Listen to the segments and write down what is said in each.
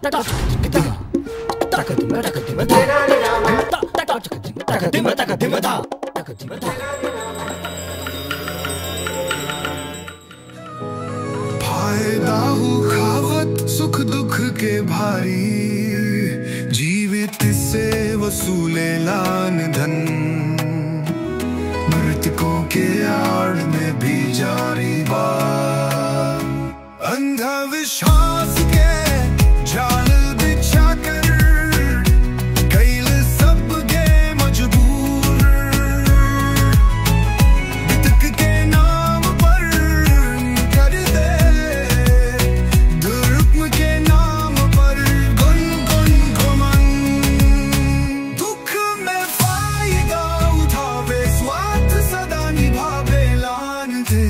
फायदा हूँ खावत सुख दुख के भारी, जीवित से वसूले लान धन, मृतकों के आड़ में भी जारी बात। अंधविश्वास के जाल बिछा कर कैल सब गे मजबूर, बितक के नाम पर कर दे, धर्म के नाम पर गुन गुन घुमन, दुख में फायदा उठावे स्वार्थ सदा निभावे लान दे।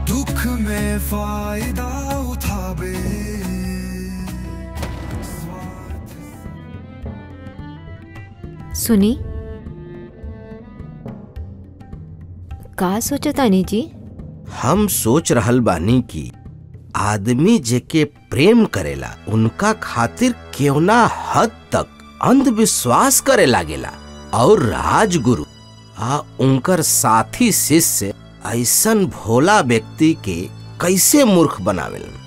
दुख में फायदा उठावे सुनी का सोचतानी जी? हम सोच रहल बानी कि आदमी जेके प्रेम करेला उनका खातिर क्यों ना हद तक अंधविश्वास करे लागेला, और राजगुरु आ उनकर साथी शिष्य ऐसन भोला व्यक्ति के कैसे मूर्ख बनावेलन।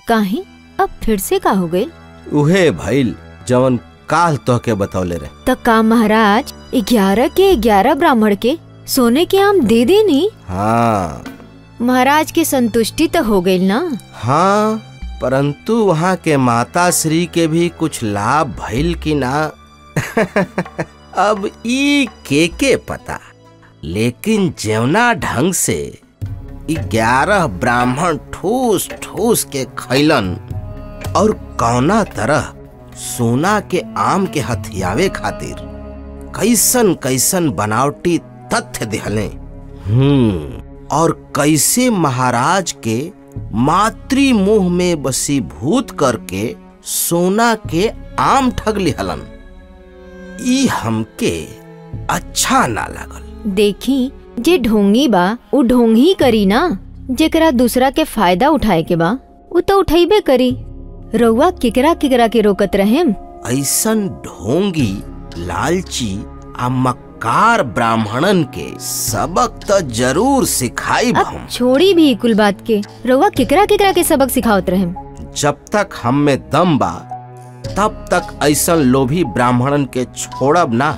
काहे अब फिर से का हो गई? उहे भइल जवन काल तो के बतौले रहे। त का महाराज 11 के 11 ब्राह्मण के सोने के आम दे देनी? हाँ महाराज की संतुष्टि तो हो गई ना? हाँ, परंतु वहाँ के माता श्री के भी कुछ लाभ भइल कि ना अब ई के पता। लेकिन जेवना ढंग से 11 ब्राह्मण ठूस ठूस के खैलन और कौना तरह सोना के आम के हथियावे खातिर कैसन कैसन बनावटी तथ्य दिहले, और कैसे महाराज के मातृ मुंह में बसीभूत करके सोना के आम ठग लिहलन, ई हमके अच्छा ना लागल। देखी जे ढोंगी बा उ ढोंग ही करी ना, जेकरा दूसरा के फायदा उठाए के बा उ तो उठाइबे करी। रउआ केकरा केकरा के रोकत रहेम? ऐसन ढोंगी लालची आ मक्कार ब्राह्मणन के सबक तो जरूर सिखाई हम। अब छोड़ी भी कुल बात के, रउआ केकरा केकरा के सबक सिखावत रहेम? जब तक हम में दम बा तब तक ऐसन लोभी ब्राह्मणन के छोड़ब ना।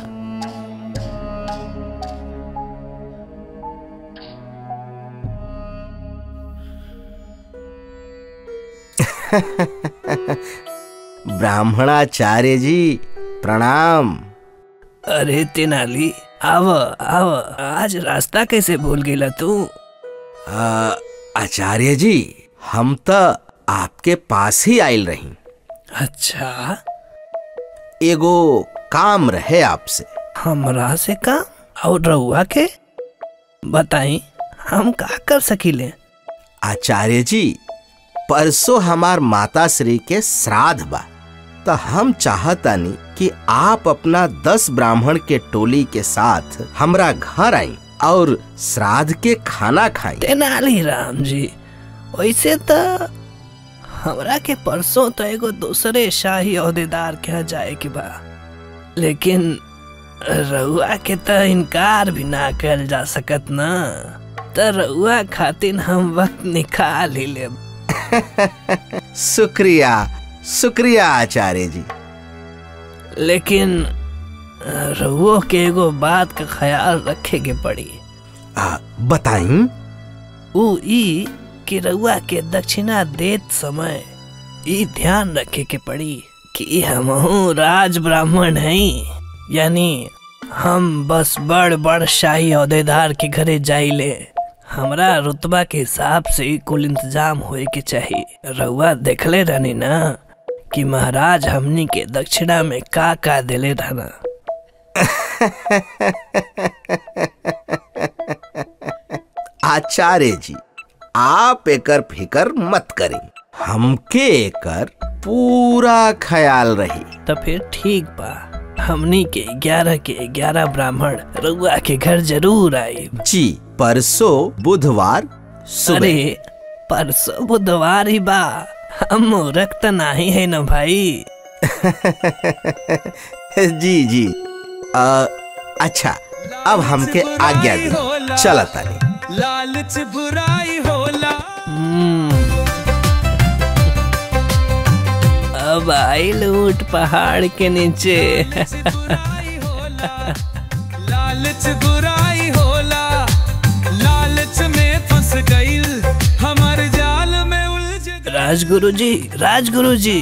ब्राह्मणाचार्य जी प्रणाम। अरे तेनाली आव आव, आज रास्ता कैसे भूल गेला तू? आचार्य जी हम तो आपके पास ही आयल रही। अच्छा, एगो काम रहे आपसे। हमरा से काम? और रउआ के बताई हम का कर सकीले? आचार्य जी परसों हमार माता श्री के श्राद्ध बा, तो हम चाहतानी कि आप अपना 10 ब्राह्मण के टोली के साथ हमरा घर आई और श्राद्ध के खाना खाई। तेनाली राम जी, वैसे तो हमरा के परसों तो एगो दूसरे शाही ओहदेदार के यहाँ जाए के बा, लेकिन रउआ के तो इनकार भी ना कर जा सकत ना, तो रउआ खातिर हम वक्त निकाल ही ले। शुक्रिया शुक्रिया आचार्य जी। लेकिन रउआ के एगो बात का ख्याल रखे के पड़ी। बताई। उ ई कि रउआ के दक्षिणा देत समय ई ध्यान रखे के पड़ी कि हमहू राज ब्राह्मण हई, यानी हम बस बड़ बड़ शाही ओहदेदार के घरे जाइले। हमरा रुतबा के हिसाब से कुल इंतजाम होए के चाहिए। रउआ देखले रहनी ना कि महाराज हमनी के दक्षिणा में का का दिले रहना। आचार्य जी, आप एकर फिकर मत करें, हमके एकर पूरा ख्याल रही। तो फिर ठीक बा, हमनी के 11 के 11 ब्राह्मण रउआ के घर जरूर आए जी। परसों बुधवार सुबह। अरे परसों बुधवार ही बा, हम मूर्ख तो नहीं है ना भाई। जी जी। अच्छा, अब हमके आज्ञा दी, चला तानी। लालच बुराई होला। अब आई लूट पहाड़ के नीचे। लालच बुराई होला, लालच में फंस गईल, हमार जाल में उलझ गईल। राजगुरु जी, राजगुरु जी,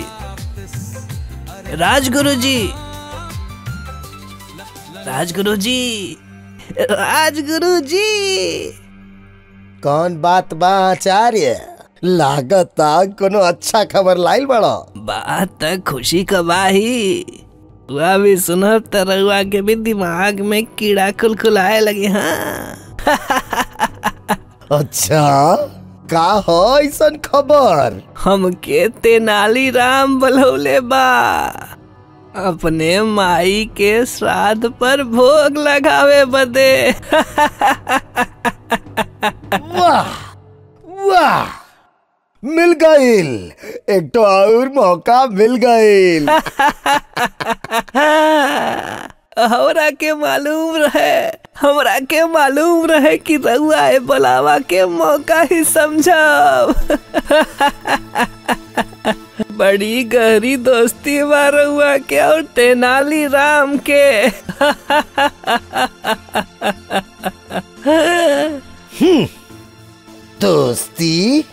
राजगुरु जी, राजगुरु जी, राजगुरु जी। कौन बात बा आचार्य? लागता कोनो अच्छा खबर लाइल बड़ो। बात तक खुशी का बाही, वह भी सुनब त रउआ के भी दिमाग में कीड़ा खुलखुलाए लगे। हाँ। अच्छा, का हो ऐसन खबर? हमके तेनाली राम बुलौले बा अपने माई के श्राद्ध पर भोग लगावे बदे। वाह वाह, मिल गईल, एक तो और मौका मिल गईल। हमरा के मालूम रहे कि रउआ ए बुलावा के मौका ही समझब। बड़ी गहरी दोस्ती बा रउआ के और तेनाली राम के। दोस्ती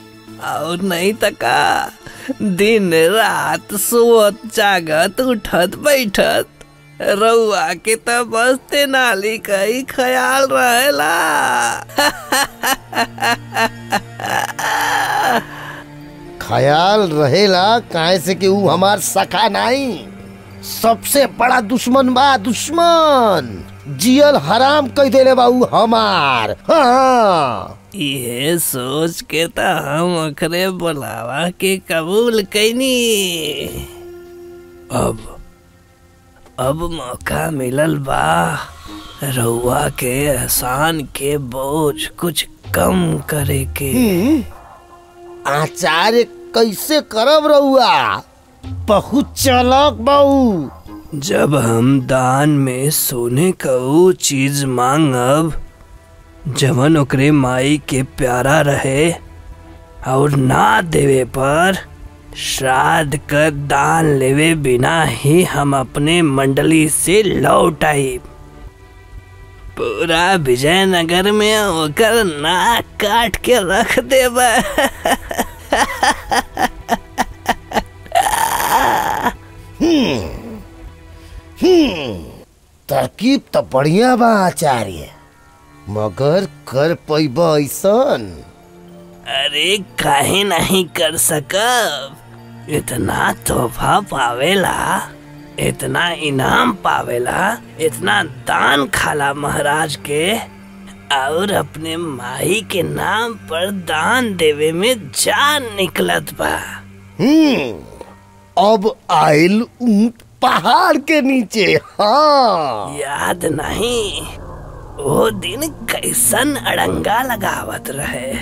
और नहीं तका, दिन रात सोत जागत उठत बैठत रउआ के तो बस तेनाली का ही ख्याल रहेला। ख्याल रहेला काहे से कि ऊ हमार सखा नहीं, सबसे बड़ा दुश्मन बा। दुश्मन जियल हराम कह देले बा ऊ हमार। हाँ, ये सोच के तो हम ओकरे बुलावा के कबूल कैनी। अब मौका मिलल बा रउआ के एहसान के बोझ कुछ कम करे के। आचार्य कैसे करब रउआ? बहुत चालाक बाऊ। जब हम दान में सोने का वो चीज मांगब जवन ओकरे माई के प्यारा रहे और ना देवे पर श्राद्ध का दान लेवे बिना ही हम अपने मंडली से लौट आई। पूरा विजयनगर में ओकर नाक काट के रख देबा। तरकीब तो बढ़िया बा आचार्य, मगर कर पैब ऐसन? अरे काहे नहीं कर सकब? इतना तोहफा पावेला, इतना इनाम पावेला, इतना दान खाला महाराज के, और अपने माई के नाम पर दान देवे में जान निकलत बा। अब आइल ऊंट पहाड़ के नीचे। हाँ, याद नहीं वो दिन कैसन अड़ंगा लगावत रहे।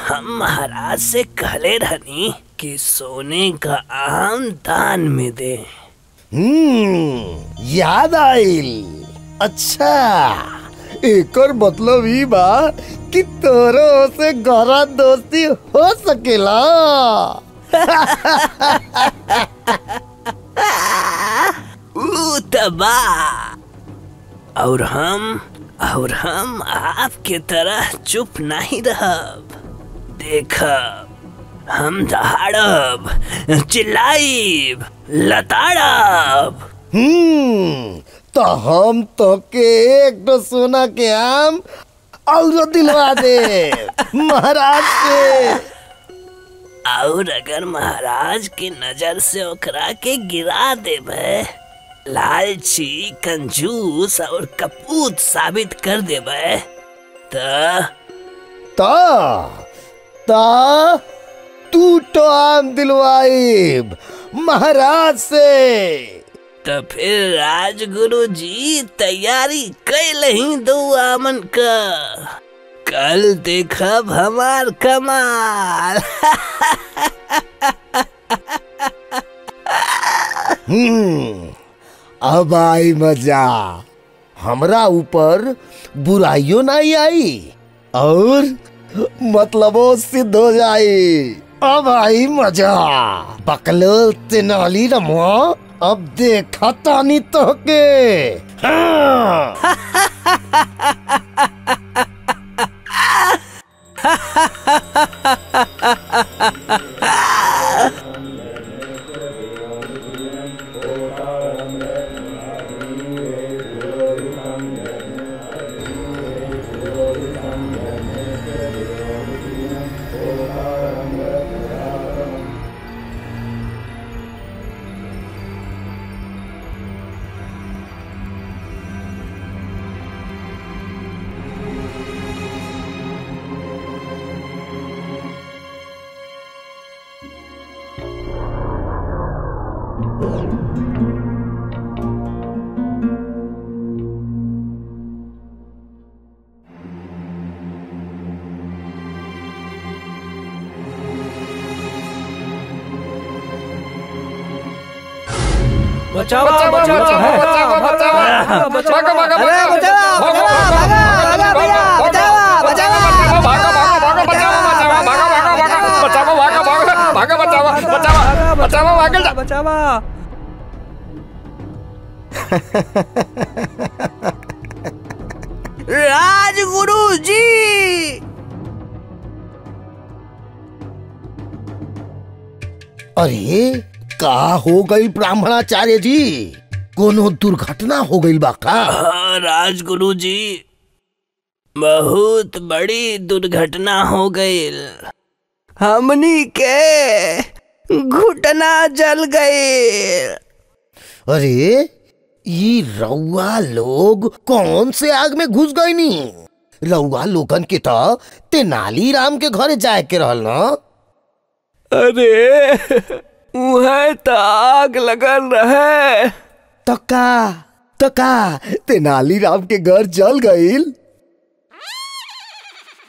हम महाराज से कहले रहनी कि सोने का आम दान में दे। याद आइल। अच्छा, एकर मतलब ई बा कि तोरो से गहरा दोस्ती हो सकेला। तबा और हम आपके तरह चुप नहीं रहब। देखब हम दहाड़ब, चिल्लाइब, लताड़ब। तो हम तो के एक दो सोना के आम और दिलवा दे महाराज के। और अगर महाराज की नजर से ओकरा के गिरा देबे, लालची, कंजूस और कपूत साबित कर देबे, ता तू तो आम दिलवाइब महाराज से। तो फिर राजगुरु जी तैयारी कैल ही दो आमन का, कल देखब हमार कमाल। अब आई मजा, हमरा ऊपर बुराइयों नहीं आई और मतलबो सिद्ध हो जाई। अब आई मजा, बकलो तेनाली रमुआ, अब देखा तानी तो के। हाँ। बचाओ बचाओ बचाओ बचाओ बचाओ। राजगुरु जी, अरे का हो गई ब्राह्मणाचार्य जी? कोनो दुर्घटना हो गई बा का? हाँ राजगुरु जी, बहुत बड़ी दुर्घटना हो गई। हमनी के घुटना जल गए। अरे ये रउआ लोग कौन से आग में घुस गई नी? रउआ लोगन के तो तेनाली राम के घरे जाए के रहल ना? अरे वहाँ तो आग लगल रहे। तका तेनाली राम के घर जल गईल।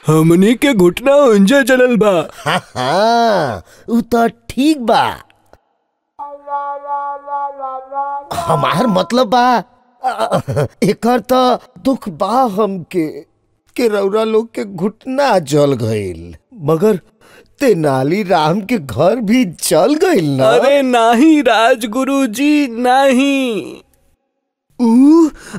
हमनी के घुटना उंजे जलल बा। हाँ, उ तो ठीक बा। हमार मतलब बा एकर तो दुख बा हमके के रउरा लोग के घुटना जल गईल, मगर तेनाली राम के घर भी जल गईल ना? अरे नहीं राजगुरु जी नहीं,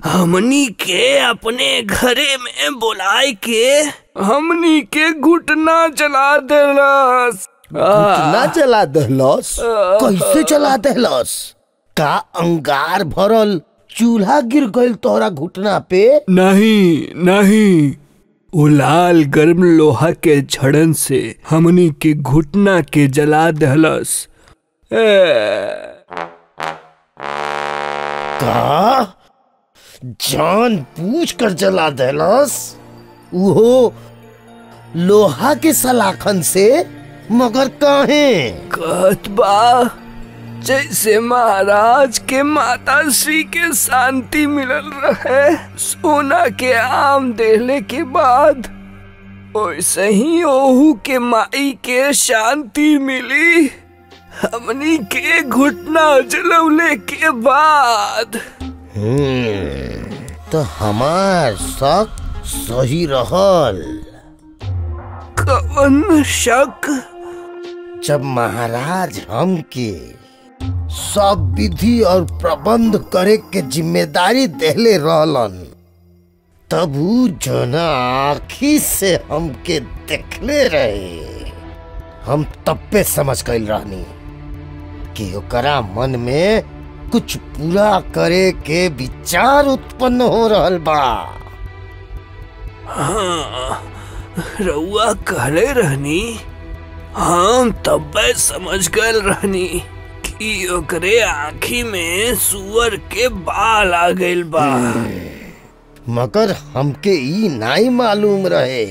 हमनी के अपने घरे में बुलाए के हमनी के घुटना जला देलस। घुटना जला देहलस? कैसे जला देहलस? का अंगार भरल चूल्हा गिर गईल तोहरा घुटना पे? नहीं, वो लाल गर्म लोहा के झड़न से हमनी के घुटना के जला देहलस। का जान बूझ कर जला देहलस? वो लोहा के सलाखन से? मगर काहे? कहत बा जैसे महाराज के माता श्री के शांति मिलल रहे सोना के आम देले के बाद, वैसे ही ओहू के माई के शांति मिली हमनी के घुटना जलौले के बाद। तो हमार शक सही रहल। कौन शक? जब महाराज हमके सब विधि और प्रबंध करे के जिम्मेदारी देले रहलन, तब उ जना आँखी से हमके देखले रहे, हम तब्बे समझ गइल रहनी कि ओकरा मन में कुछ पूरा करे के विचार उत्पन्न हो रहल बा। हाँ, रउआ कहले रहनी, हम तब्बे समझ गए रहनी कि ओकरे आँखी में सुअर के बाल आ गइल बा। मगर हमके ई नहीं मालूम रहे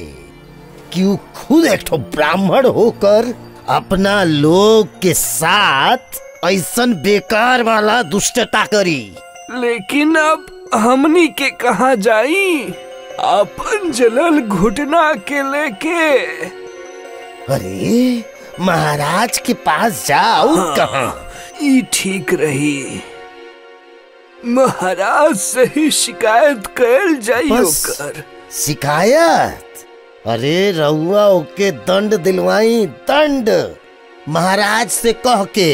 कि वो खुद एक ठो ब्राह्मण होकर अपना लोग के साथ ऐसन बेकार वाला दुष्टता करी। लेकिन अब हमनी के कहाँ जाई अपन जलल घुटना के लेके? अरे महाराज के पास जाओ। कहाँ? ई ठीक रही, महाराज से ही शिकायत कैल जाई ओकर। शिकायत? अरे रउआ ओके दंड दिलवाई, दंड महाराज से कह के।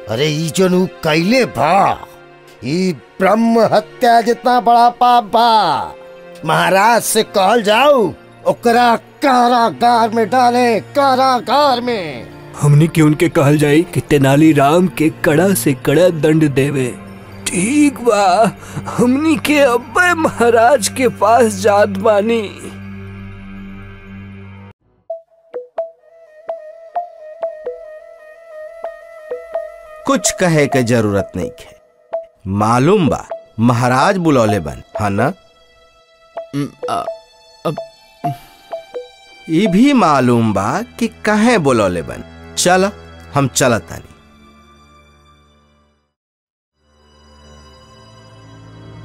अरे ई जनु कैले बा, ई ब्रह्म हत्या जितना बड़ा पाप बा। महाराज से कहल जाओ ओकरा कारागार में डाले, कारागार में। हमनी के उनके कहल जाई कि तेनालीराम के कड़ा से कड़ा दंड देवे। ठीक बा, हमनी के अब्बे महाराज के पास जात बानी। कुछ कहे के जरूरत नहीं है, मालूम बा महाराज बुलौले बन, हाँ ना? ये भी मालूम बा कि कहे बुलौले बन। चल हम चलत तानी।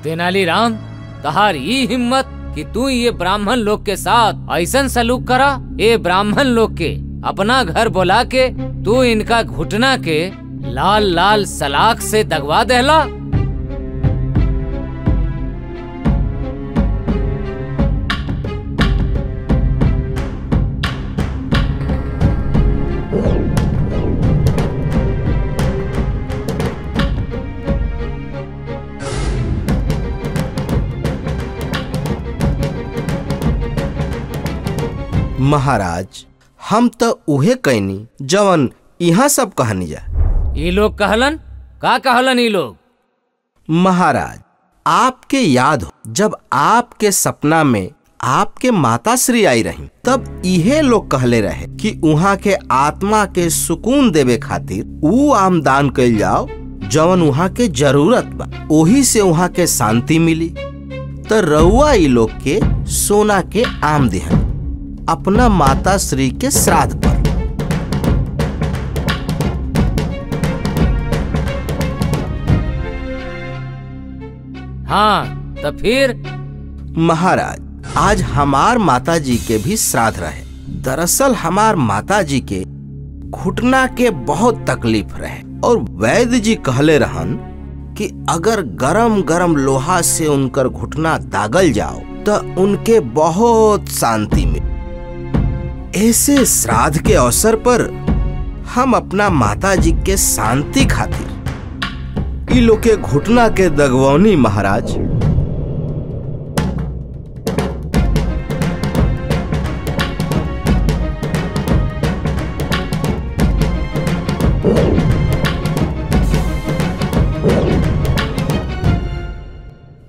तेनालीराम, तहार ई हिम्मत कि तू ये ब्राह्मण लोग के साथ ऐसन सलूक करा? ये ब्राह्मण लोग के अपना घर बुला के तू इनका घुटना के लाल लाल सलाख से दगवा देला? महाराज, हम तो उहे कहनी जवन यहाँ सब कहनी जा। ये लोग कहलन? का कहलन ये लोग? महाराज, आपके याद हो जब आपके सपना में आपके माता श्री आई रही, तब इहे लोग कहले रहे कि उहाँ के आत्मा के सुकून देवे खातिर ऊ आम दान कइल जाओ जवन उहाँ के जरूरत बा, ओही से उहाँ के शांति मिली। तो रउआ ई लोग के सोना के आम दिहन अपना माता श्री के श्राद्ध पर। हाँ, तो फिर? महाराज, आज हमार माता जी के भी श्राद्ध रहे। दरअसल हमार माता जी के घुटना के बहुत तकलीफ रहे और वैद्य जी कहले रहन कि अगर गरम गरम लोहा से उनकर घुटना दागल जाओ तो उनके बहुत शांति मिले। ऐसे श्राद्ध के अवसर पर हम अपना माता जी के शांति खातिर ई लोग के घुटना के दगवौनी। महाराज,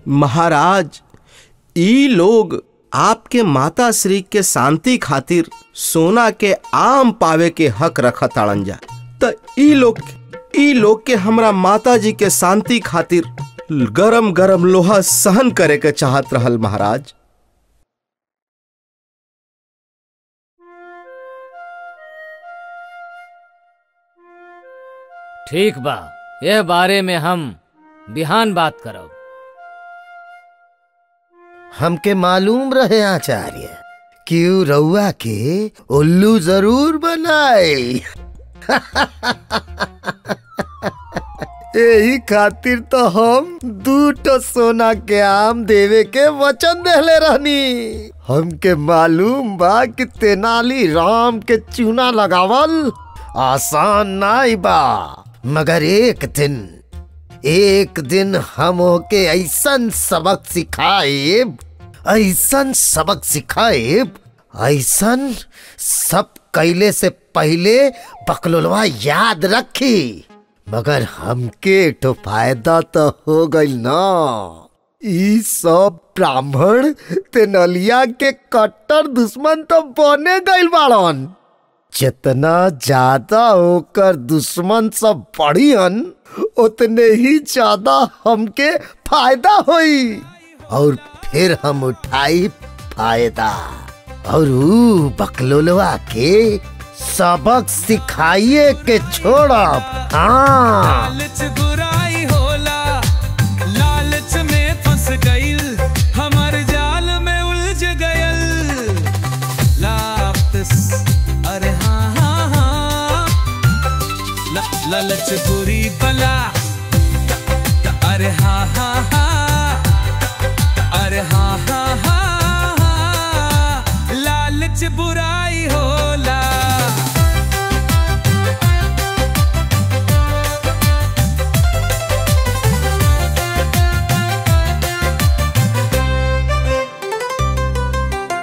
महाराज, ई लोग आपके माता श्री के शांति खातिर सोना के आम पावे के हक रखत ताड़न जा। त ई लोग के हमरा माता जी के शांति खातिर गरम गरम लोहा सहन करे के चाहत रहल। महाराज, ठीक बा, यह बारे में हम बिहान बात करब। हमके मालूम रहे आचार्य कि रउआ के उल्लू जरूर बनाए। यही खातिर तो हम 2 सोना के आम देवे के वचन देले रहनी। हमके मालूम बा कि तेनालीराम के चूना लगावल आसान नाई बा, मगर एक दिन हम होके ऐसन सबक सिखाएब, ऐसन सबक सिखाएब, ऐसन सब कैले से पहले बकलोलवा याद रखी। मगर हमके तो फायदा तो हो गई ना। ई सब ब्राह्मण तेनलिया के कट्टर दुश्मन तो बने गइल बाड़न। जितना ज्यादा होकर दुश्मन सब बढ़ियन, उतने ही ज्यादा हमके फायदा होई और फिर हम उठाई फायदा। और ऊ बकलोलवा के सबक सिखाइए के छोड़ब। हाँ लालच बुराई होला, लालच में फंस गईल, हमार जाल में उलझ गयल। अरे हाँ हाँ हाँ, लालच बुरी बला। अरे हाँ हाँ हाँ, अरे हाँ हाँ हाँ, लालच बुराई होला।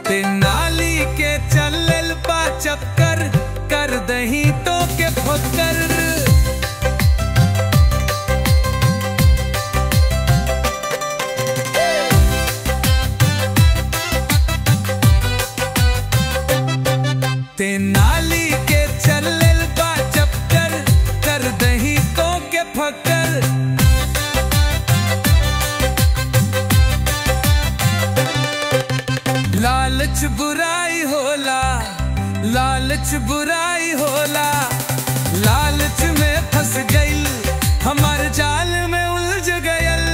तेनाली के चलल बा चक्कर, कर दही तो के फक्कर। तेनाली के चलल बा चक्कर, कर दही तो के फक्कर। लालच बुराई होला, लालच बुराई होला, लालच में फंस गईल, हमार जाल में उलझ गयल।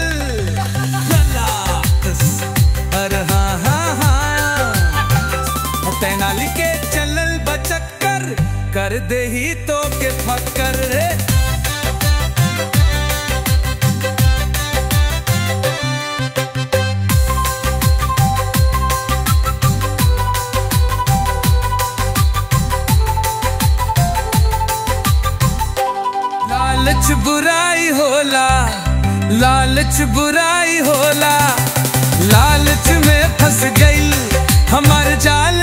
अरे हाँ हाँ हाँ, तेनाली के चलल बचक्कर, कर दे ही तो के फक्कर। लालच बुराई होला, लालच बुराई होला, लालच में फंस गईल, हमार जाल